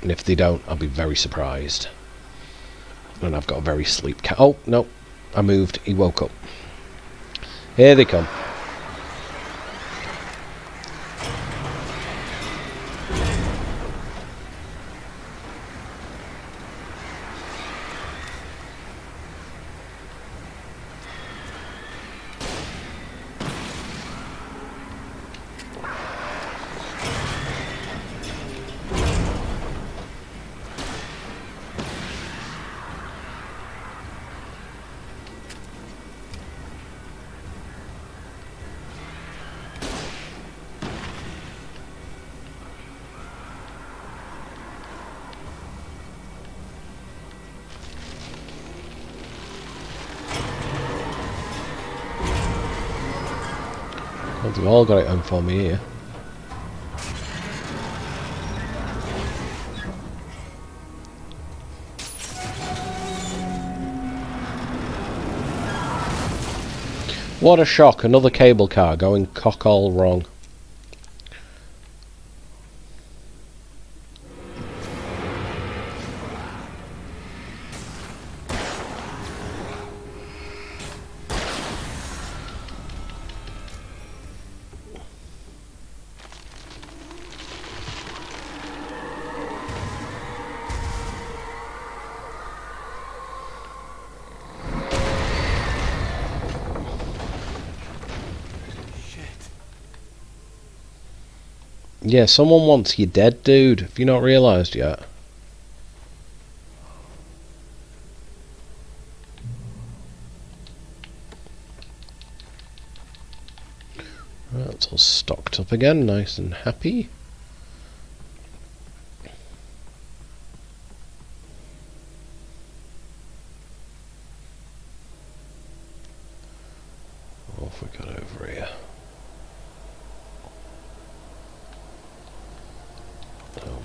And if they don't, I'll be very surprised. And I've got a very sleep cat. Oh, no. I moved. He woke up. Here they come. Well, they've all got it on for me here. What a shock, another cable car going cock all wrong. Yeah, someone wants you dead, dude. Have you not realised yet? Right, it's all stocked up again, nice and happy. What have we got over here?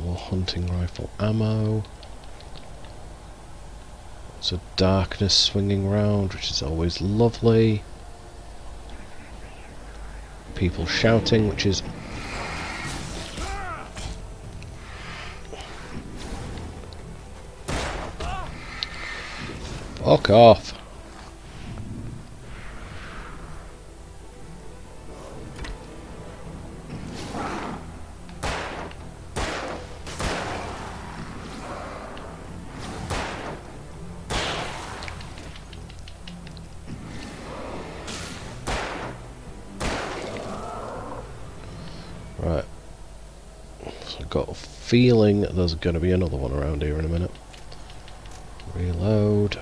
More hunting rifle ammo. There's a darkness swinging round, which is always lovely. People shouting, which is... Fuck off. Right. So I've got a feeling there's going to be another one around here in a minute. Reload.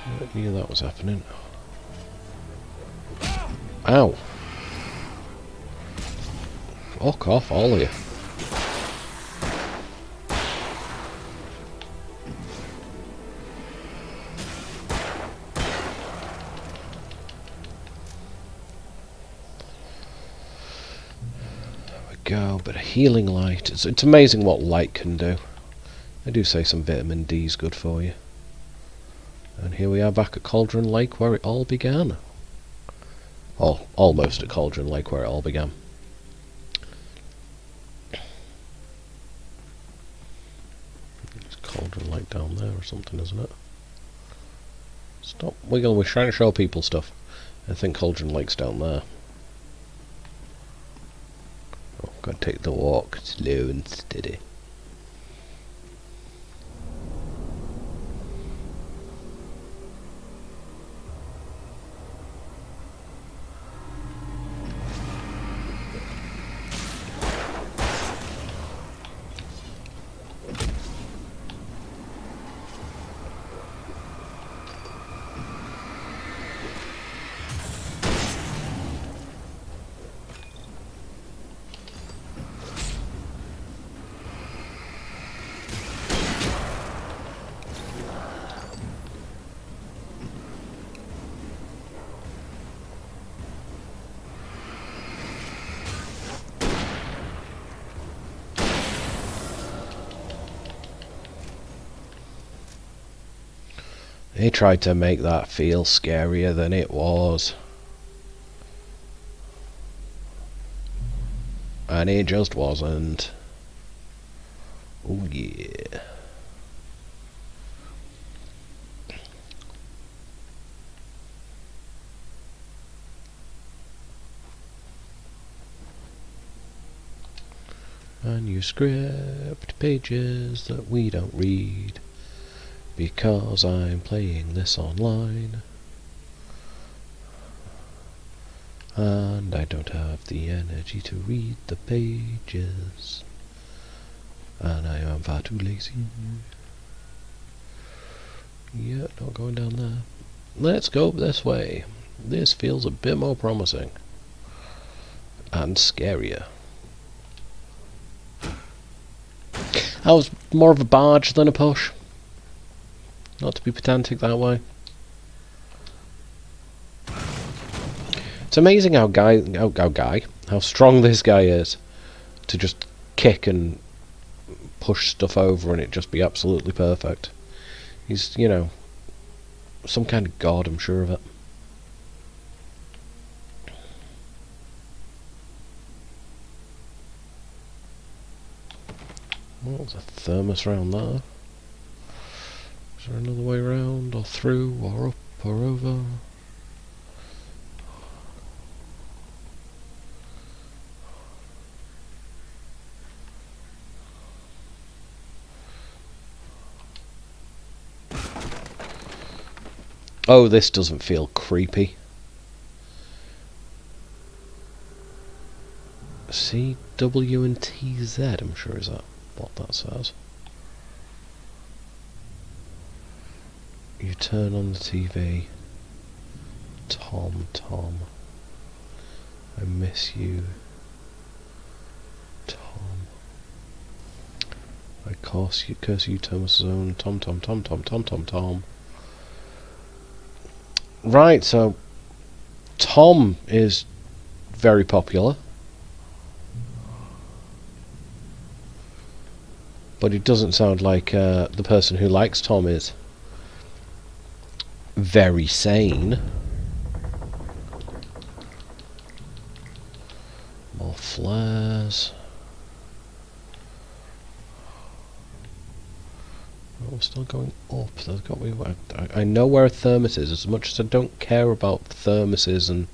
I knew that was happening. Ow! Fuck off, all of you. Go, but a healing light. It's amazing what light can do. They do say some vitamin D is good for you. And here we are back at Cauldron Lake where it all began. Oh, almost at Cauldron Lake where it all began. It's Cauldron Lake down there or something, isn't it? Stop wiggling, we're trying to show people stuff. I think Cauldron Lake's down there. Gotta take the walk slow and steady. He tried to make that feel scarier than it was. And it just wasn't. Oh yeah. Manuscript pages that we don't read because I'm playing this online and I don't have the energy to read the pages and I am far too lazy. Yeah, not going down there. Let's go this way. This feels a bit more promising and scarier. That was more of a barge than a push. Not to be pedantic that way. It's amazing how strong this guy is to just kick and push stuff over and it just be absolutely perfect. He's, you know, some kind of god, I'm sure of it. Well, there's a thermos around there. Is there another way around, or through, or up, or over? Oh, this doesn't feel creepy. C, W, and T, Z, I'm sure is that what that says. You turn on the TV. Tom, I miss you. Tom. I curse you, Thomas Zone. Tom. Right, so Tom is very popular. But it doesn't sound like the person who likes Tom is very sane. More flares. Oh, we're still going up. There's got to be. I know where a thermos is. As much as I don't care about thermoses and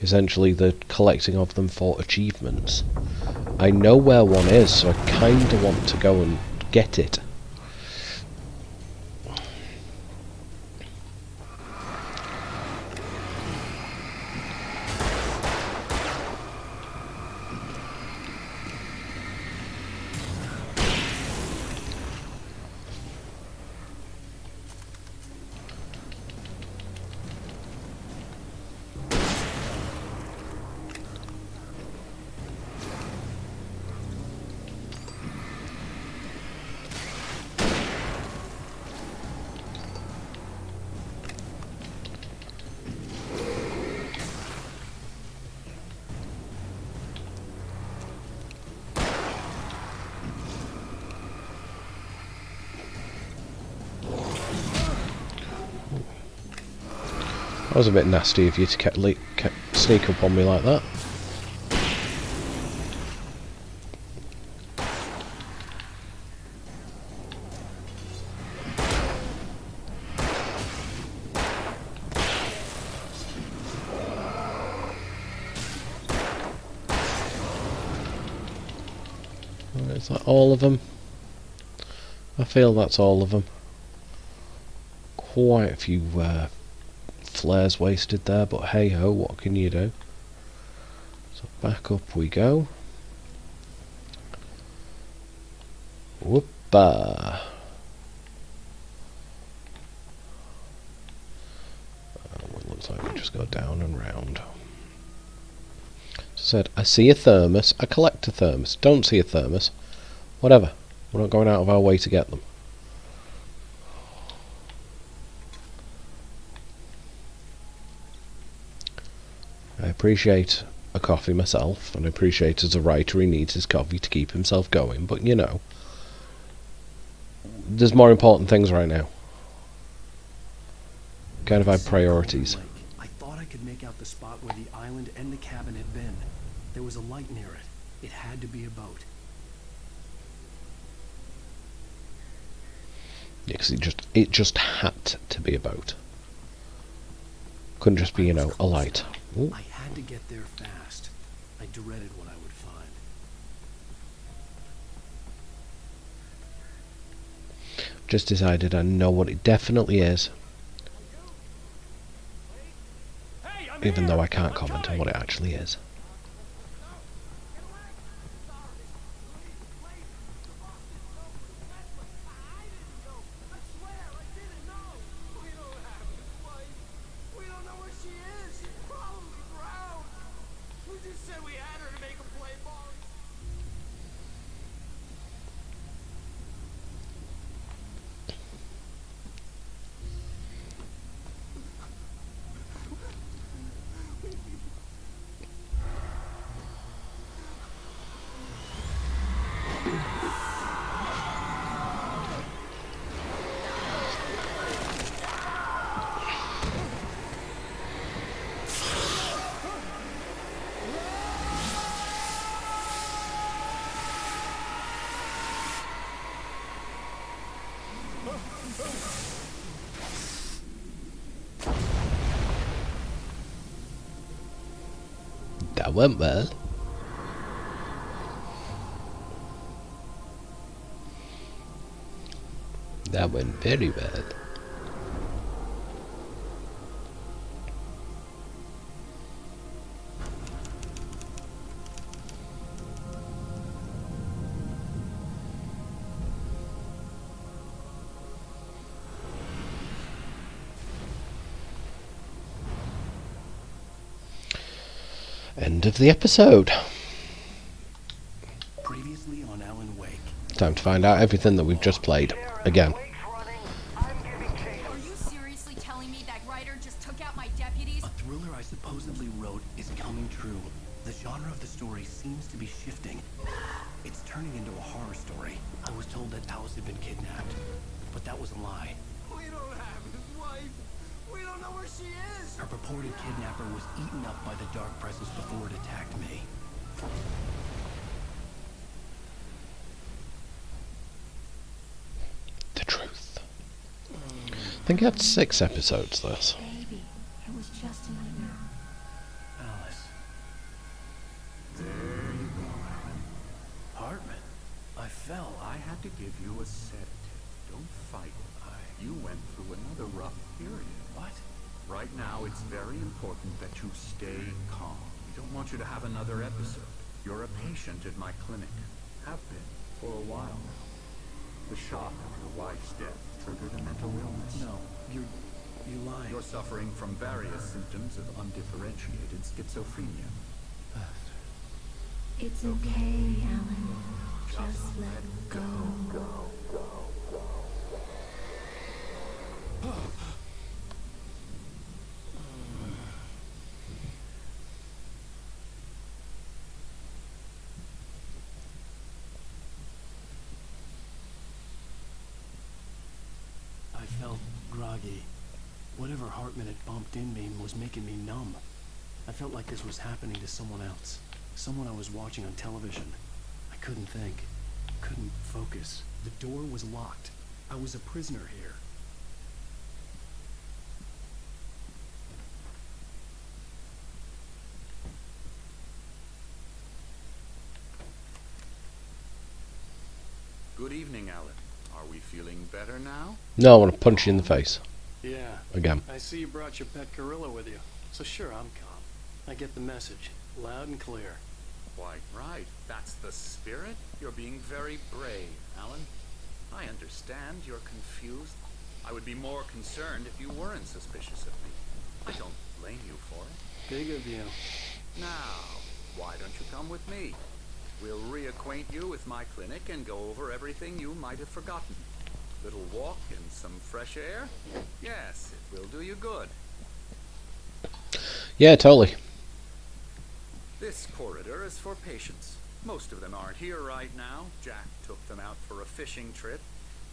essentially the collecting of them for achievements, I know where one is, so I kind of want to go and get it. That was a bit nasty of you to sneak up on me like that. Is that all of them? I feel that's all of them. Quite a few flares wasted there, but hey ho, what can you do? So back up we go. Whoopah! It looks like we just go down and round. So I said, I see a thermos, I collect a thermos. Don't see a thermos, whatever. We're not going out of our way to get them. I appreciate a coffee myself, and I appreciate as a writer he needs his coffee to keep himself going, but you know, there's more important things right now. kind of had priorities. I thought I could make out the spot where the island and the cabin had been. There was a light near it. It had to be a boat. Yeah, because it just had to be a boat. Couldn't just be, you know, a light. Ooh. I had to get there fast. I dreaded what I would find. Just decided I know what it definitely is. Even though I can't comment on what it actually is. That went well. That went very well. End of the episode. Previously on Alan Wake. Time to find out everything that we've just played. Again. Are you seriously telling me that Ryder just took out my deputies? A thriller I supposedly wrote is coming true. The genre of the story seems to be shifting. It's turning into a horror story. I was told that Alice had been kidnapped, but that was a lie. We don't have his wife. We don't know where she is. Her purported kidnapper was eaten up by the dark presence before it attacked me. The truth. I think it had 6 episodes, this. Baby, it was just a nightmare. Alice. There you go, Alan. Hartman, I fell. I had to give you a sedative. Don't fight. You went through another rough period. What? Right now, it's very important that you stay calm. We don't want you to have another episode. You're a patient at my clinic. Have been for a while now. The shock of your wife's death triggered a mental illness. No, you're lying. You're suffering from various symptoms of undifferentiated schizophrenia. It's okay, Alan. Just let go. I felt groggy. Whatever Hartman had bumped in me was making me numb. I felt like this was happening to someone else. Someone I was watching on television. I couldn't think. Couldn't focus. The door was locked. I was a prisoner here. Good evening, Alan. Are we feeling better now? No, I want to punch you in the face. Yeah. Again. I see you brought your pet gorilla with you. So sure, I'm calm. I get the message. Loud and clear. Quite right. That's the spirit. You're being very brave, Alan. I understand you're confused. I would be more concerned if you weren't suspicious of me. I don't blame you for it. Big of you. Now, why don't you come with me? We'll reacquaint you with my clinic and go over everything you might have forgotten. Little walk in some fresh air? Yes, it will do you good. Yeah, totally. This corridor is for patients. Most of them aren't here right now. Jack took them out for a fishing trip.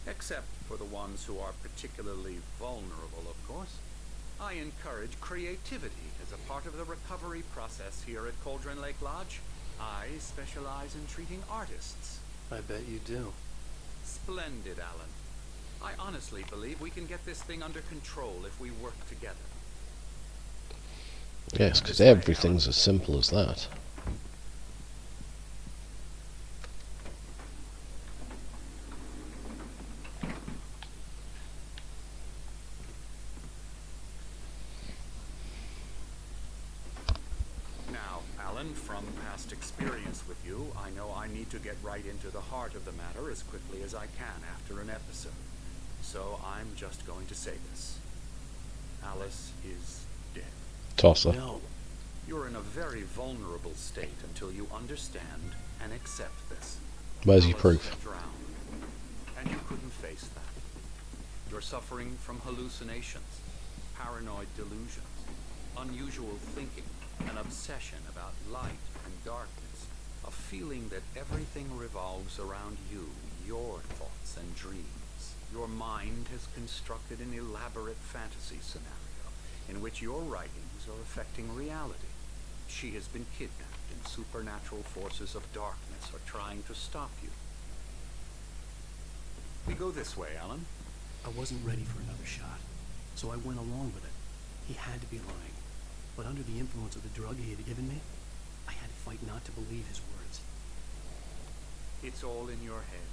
Except for the ones who are particularly vulnerable, of course. I encourage creativity as a part of the recovery process here at Cauldron Lake Lodge. I specialize in treating artists. I bet you do. Splendid, Alan. I honestly believe we can get this thing under control if we work together. Yes, because everything's as simple as that. Now, Alan, from past experience with you, I know I need to get right into the heart of the matter as quickly as I can after an episode. So I'm just going to say this. Alice is dead. Tosser. No. You're in a very vulnerable state until you understand and accept this. Where's your Alice proof? drowned, and you couldn't face that. You're suffering from hallucinations, paranoid delusions, unusual thinking, an obsession about light and darkness, a feeling that everything revolves around you, your thoughts and dreams. Your mind has constructed an elaborate fantasy scenario in which your writings are affecting reality. She has been kidnapped and supernatural forces of darkness are trying to stop you. We go this way, Alan. I wasn't ready for another shot, so I went along with it. He had to be lying. But under the influence of the drug he had given me, I had to fight not to believe his words. It's all in your head.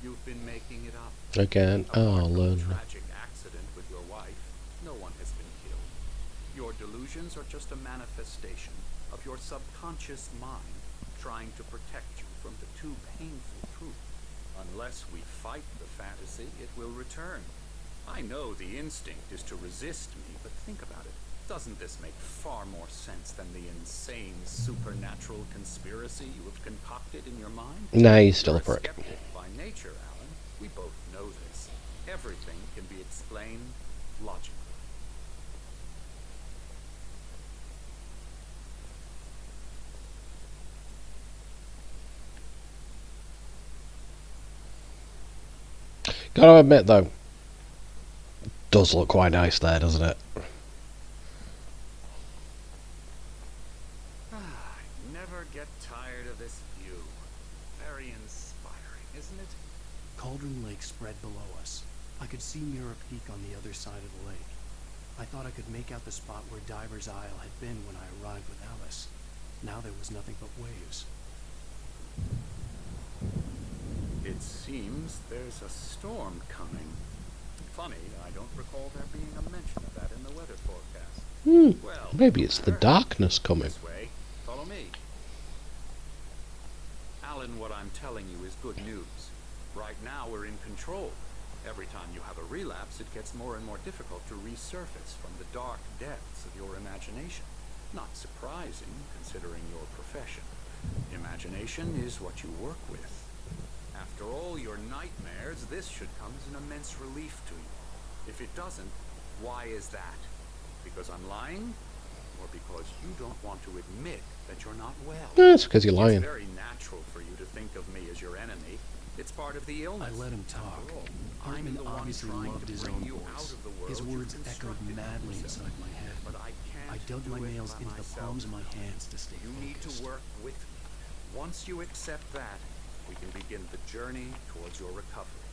You've been making it up. Again, Apart from the Alan. tragic accident with your wife, no one has been killed. Your delusions are just a manifestation of your subconscious mind trying to protect you from the too painful truth. Unless we fight the fantasy, it will return. I know the instinct is to resist me, but think about it. Doesn't this make far more sense than the insane supernatural conspiracy you have concocted in your mind? Nah, he's still a You're prick. skeptic by nature, Alan. We both know this. Everything can be explained logically. Gotta admit though, does look quite nice there, doesn't it? Never get tired of this view. Very inspiring, isn't it? Cauldron Lake spread below us. I could see Mirror Peak on the other side of the lake. I thought I could make out the spot where Diver's Isle had been when I arrived with Alice. Now there was nothing but waves. It seems there's a storm coming. Funny, I don't recall there being a mention of that in the weather forecast. Well, Maybe it's the no matter. darkness coming. This way. Follow me. Alan, what I'm telling you is good news. Right now we're in control. Every time you have a relapse, it gets more and more difficult to resurface from the dark depths of your imagination. Not surprising, considering your profession. Imagination is what you work with. After all your nightmares, this should come as an immense relief to you. If it doesn't, why is that? Because I'm lying? Or because you don't want to admit that you're not well? That's because you're It's lying. very natural for you to think of me as your enemy. It's part of the illness. I let him talk. After all, Hartman I'm the one obviously trying loved to his bring own you out voice. of the world His you words echoed constructed madly yourself. inside my head. But I can't I dug do my it nails by into the myself. palms of my hands to stay You need focused. to work with me. Once you accept that, we can begin the journey towards your recovery.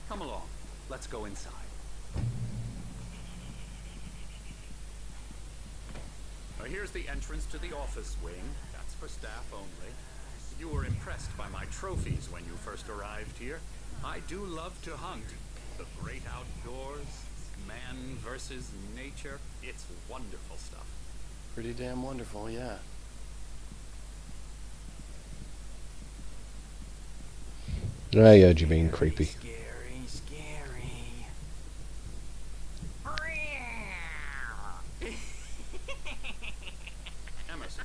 Come along. Let's go inside. Now here's the entrance to the office wing. That's for staff only. You were impressed by my trophies when you first arrived here. I do love to hunt. The great outdoors, man versus nature. It's wonderful stuff. Pretty damn wonderful, yeah. I heard you being creepy. Scary, scary. Emerson.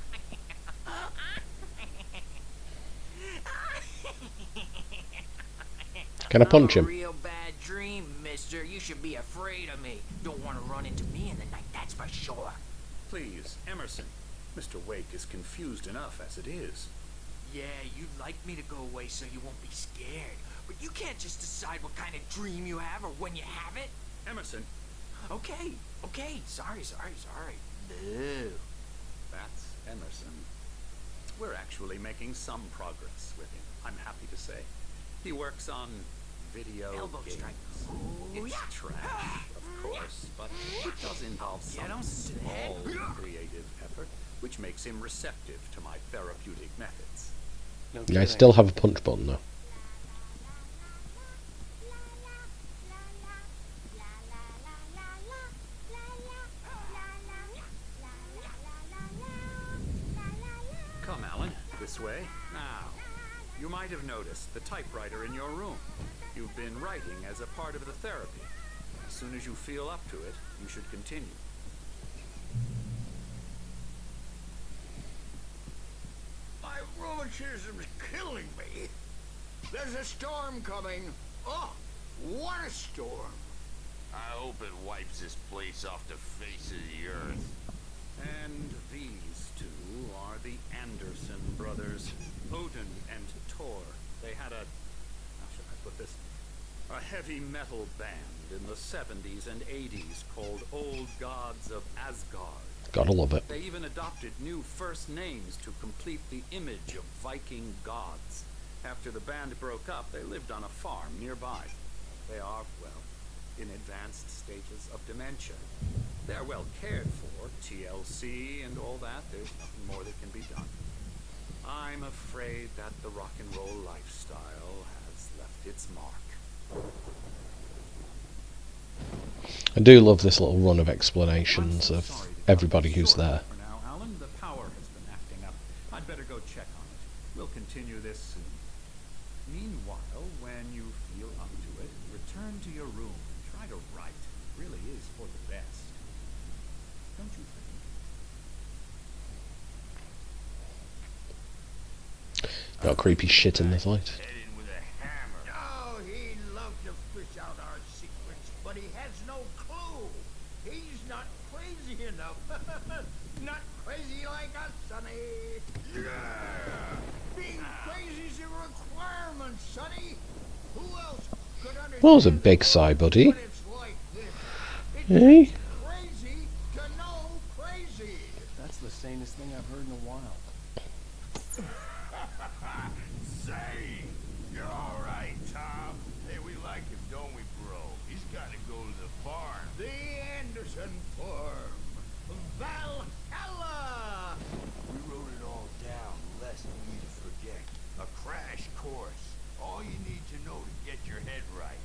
Can I punch I'm him? a real bad dream, mister. You should be afraid of me. Don't want to run into me in the night, that's for sure. Please, Emerson. Mr. Wake is confused enough as it is. Yeah, you'd like me to go away so you won't be scared. But you can't just decide what kind of dream you have or when you have it. Emerson, Okay, okay. Sorry. No. That's Emerson. We're actually making some progress with him, I'm happy to say. He works on video Elbow games. strike. It's trash, of course, but it does involve Get some 'em to the head. small creative effort, which makes him receptive to my therapeutic methods. No Yeah, I kidding. still have a punch button though. Come, Alan, this way. Now, you might have noticed the typewriter in your room. You've been writing as a part of the therapy. As soon as you feel up to it, you should continue. My rheumatism's killing me. There's a storm coming. Oh, what a storm. I hope it wipes this place off the face of the earth. And these two are the Anderson brothers, Odin and Thor. They had a, how should I put this? A heavy metal band in the 70s and 80s called Old Gods of Asgard. Gotta love it. They even adopted new first names to complete the image of Viking gods. After the band broke up, they lived on a farm nearby. They are, well, in advanced stages of dementia. They're well cared for, TLC and all that. There's nothing more that can be done. I'm afraid that the rock and roll lifestyle has left its mark. I do love this little run of explanations of everybody who's there. For now, Alan, the power has been acting up. I'd better go check on it. We'll continue this soon. Meanwhile, when you feel up to it, return to your room and try to write. It really is for the best. Don't you think? Got creepy shit in this light. Head in with a hammer. Oh, he'd love to fish out our secrets, but he has no clue. He's not crazy enough. Not crazy like us, Sonny. Yeah! Being crazy's a requirement, Sonny. Who else could understand Well, that was a big sigh, buddy. what it's like this? It's Hey? crazy to know crazy. That's the sanest thing I've heard in a while. Say, you're all right, Tom. Hey, we like him, don't we, bro? He's got to go to the farm. The Anderson Farm. Valhalla! We wrote it all down, lest we forget. A crash course. All you need to know to get your head right.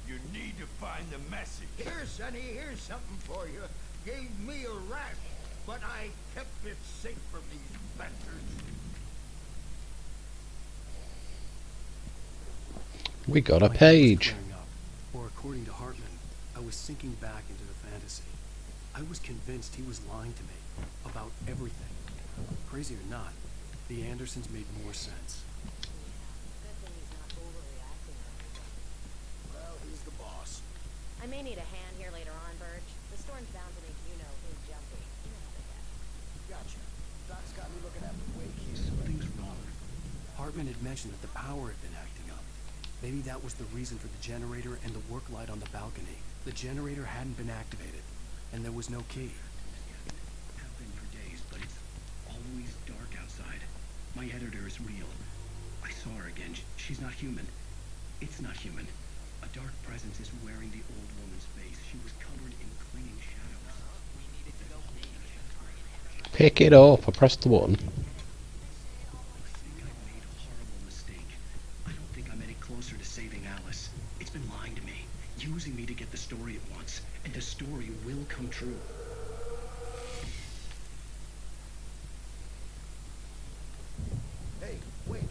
You need to find the message. Here, Sonny, here's something for you. Gave me a rash, but I kept it safe from these bastards. We got a My head was page. clearing up, or according to Hartman, I was sinking back into the fantasy. I was convinced he was lying to me about everything. Crazy or not, the Andersons made more sense. Good thing he's not overreacting or anything. Well, he's the boss. I may need a hand here later on, Burge. The storm's bound to make you know who's jumpy. You know how they get. Gotcha. Doc's got me looking at the wake here. Something's wrong. Hartman had mentioned that the power had been acting up. Maybe that was the reason for the generator and the work light on the balcony. The generator hadn't been activated, and there was no key. Have been for days, but it's always dark outside. My editor is real. I saw her again. She's not human. It's not human. A dark presence is wearing the old woman's face. She was covered in clinging shadows. Pick it up. I pressed the button. I think I've made a horrible mistake. I don't think I'm any closer to saving Alice. It's been lying to me, using me to get the story it wants, and the story will come true. Hey, wait.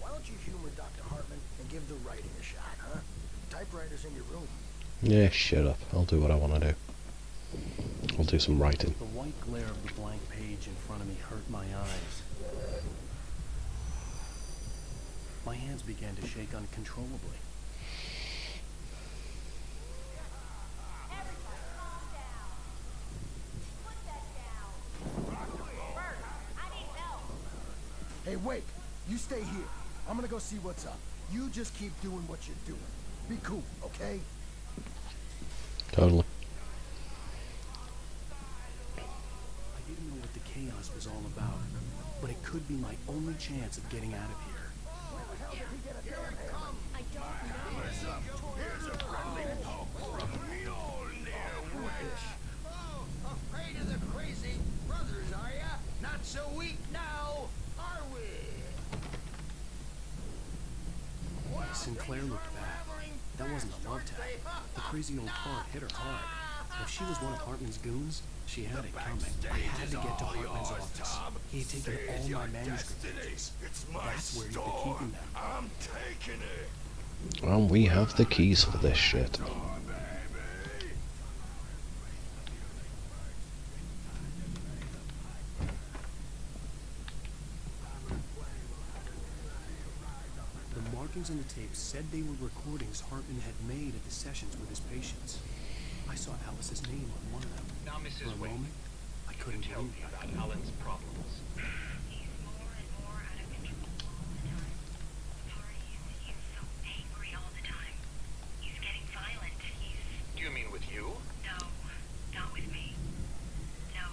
Why don't you humor Dr. Hartman and give the writing a shot, huh? Typewriter's in your room. Yeah, shut up. I'll do what I want to do. I'll do some writing. The white glare of the blank page in front of me hurt my eyes. My hands began to shake uncontrollably. Everybody, calm down. Put that down. Bert, I need help. Hey, wait. You stay here. I'm gonna go see what's up. You just keep doing what you're doing. Be cool, okay? Totally. chaos was all about. But it could be my only chance of getting out of here. I don't know. Here's a friendly poke from Mjolnir, witch. Oh, afraid of the crazy brothers, are ya? Not so weak now, are we? Sinclair looked bad. That wasn't a love tap. The crazy old tart hit her hard. If she was one of Hartman's goons, she had it coming. I had to get to Hartman's office. He had taken all my manuscript pages. That's where he'd been keeping them. I'm taking it. And we have the keys for this shit. The markings on the tape said they were recordings Hartman had made at the sessions with his patients. I saw Alice's name on one of them. Now, For Mrs. a Wade, moment, I couldn't tell believe me it. about Alan's problems. He's more and more out of control all the time. The parties, he's so angry all the time. He's getting violent. Do you mean with you? No, not with me. No,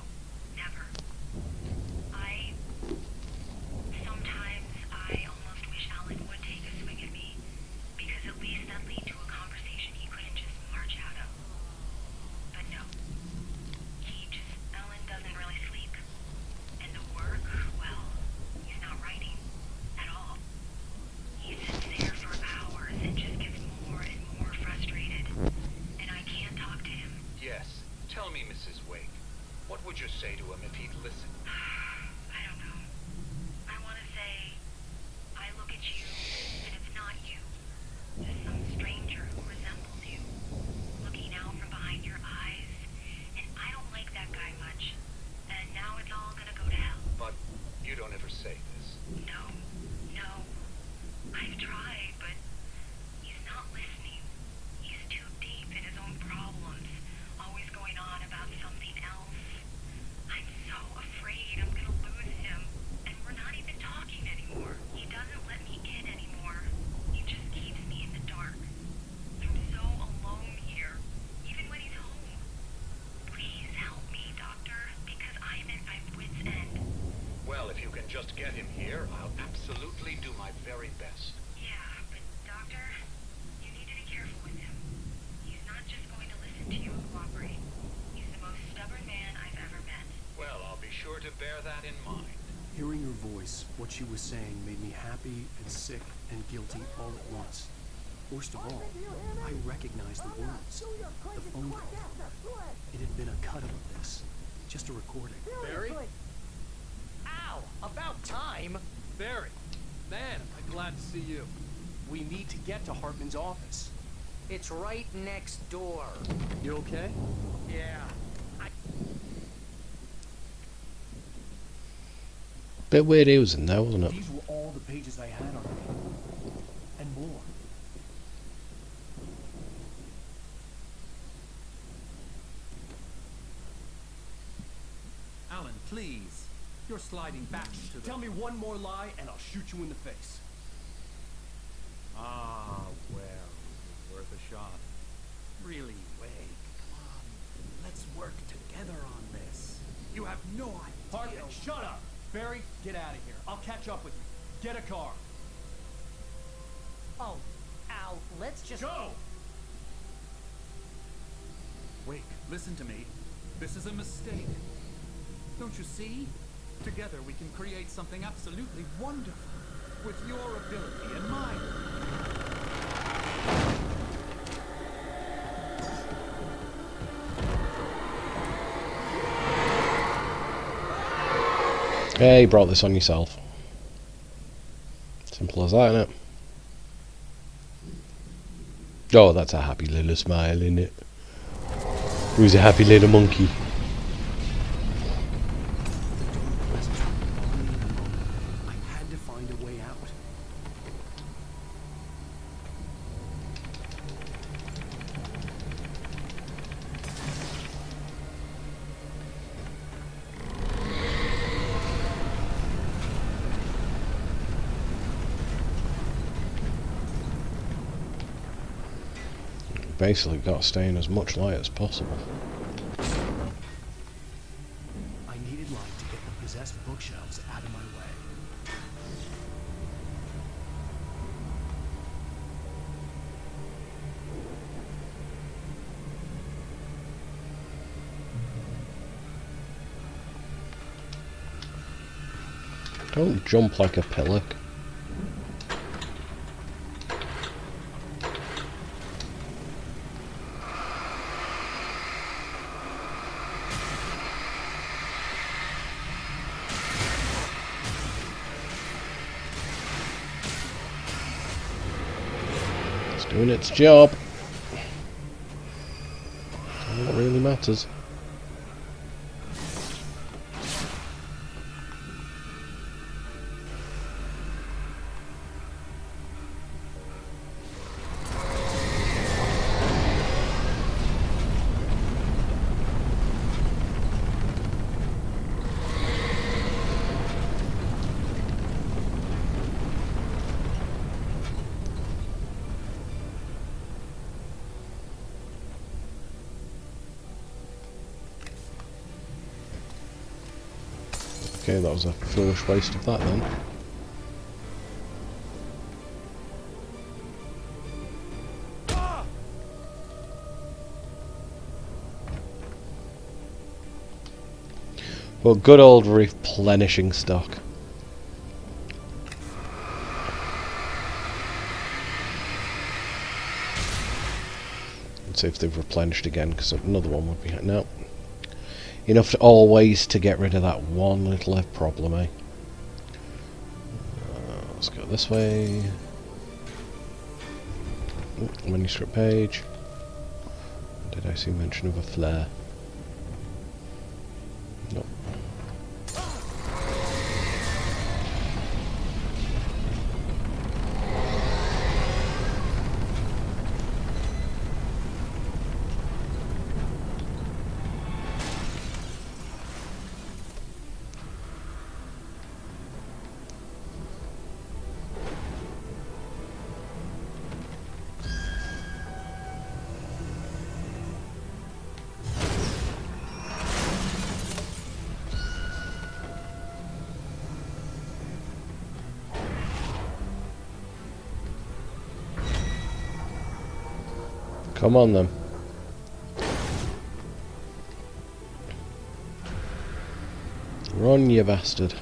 never. Sometimes I almost wish Alan would take a swing at me, because at least that lead to a conversation he couldn't just march out of. But no. Alan doesn't really sleep. And the work, well, he's not writing at all. He sits there for hours and just gets more and more frustrated. And I can't talk to him. Yes. Tell me, Mrs. Wake. What would you say to him if he'd listen? I don't know. I want to say, I look at you, and it's not you. Just some stranger who resembles you, looking out from behind your eyes. And I don't like that guy much. And now it's all gonna go to hell. But you don't ever say this. No. I've tried, but he's not listening. He's too deep in his own problems, always going on about something else. I'm so afraid I'm gonna lose him, and we're not even talking anymore. He doesn't let me in anymore. He just keeps me in the dark. I'm so alone here, even when he's home. Please help me, Doctor, because I'm at my wit's end. Well, if you can just get him here, I'll absolutely do my very best. Yeah, but Doctor, you need to be careful with him. He's not just going to listen to you and cooperate. He's the most stubborn man I've ever met. Well, I'll be sure to bear that in mind. Hearing her voice, what she was saying made me happy and sick and guilty all at once. Worst of all, I recognized the words. The phone call. It had been a cut-up of this. Just a recording. Barry? Ow! About time! Barry, man, am I glad to see you. We need to get to Hartman's office. It's right next door. You okay? Yeah. Bit weird he was in there, wasn't it? These were all the pages I had on me. And more. Alan, please. You're sliding back into the... Tell me one more lie and I'll shoot you in the face. Ah, well, it was worth a shot. Really, Wade, come on. Let's work together on this. You have no idea... Hartman, shut up! Barry, get out of here. I'll catch up with you. Get a car. Oh, Al, let's just... Go! Wake, listen to me. This is a mistake. Don't you see? Together we can create something absolutely wonderful. With your ability and mine. Hey, you brought this on yourself. Simple as that, innit? Oh, that's a happy little smile, innit? Who's a happy little monkey? I had to find a way out. Basically got to stay in as much light as possible. I needed light to get the Don't jump like a pillock. It's doing its job. That's what really matters. Okay, that was a foolish waste of that then. Well, good old replenishing stock. Let's see if they've replenished again, because another one would be... No. Enough to always to get rid of that one little problem, eh? Let's go this way. Manuscript page. Did I see mention of a flare? Nope. Come on then. Run, you bastard.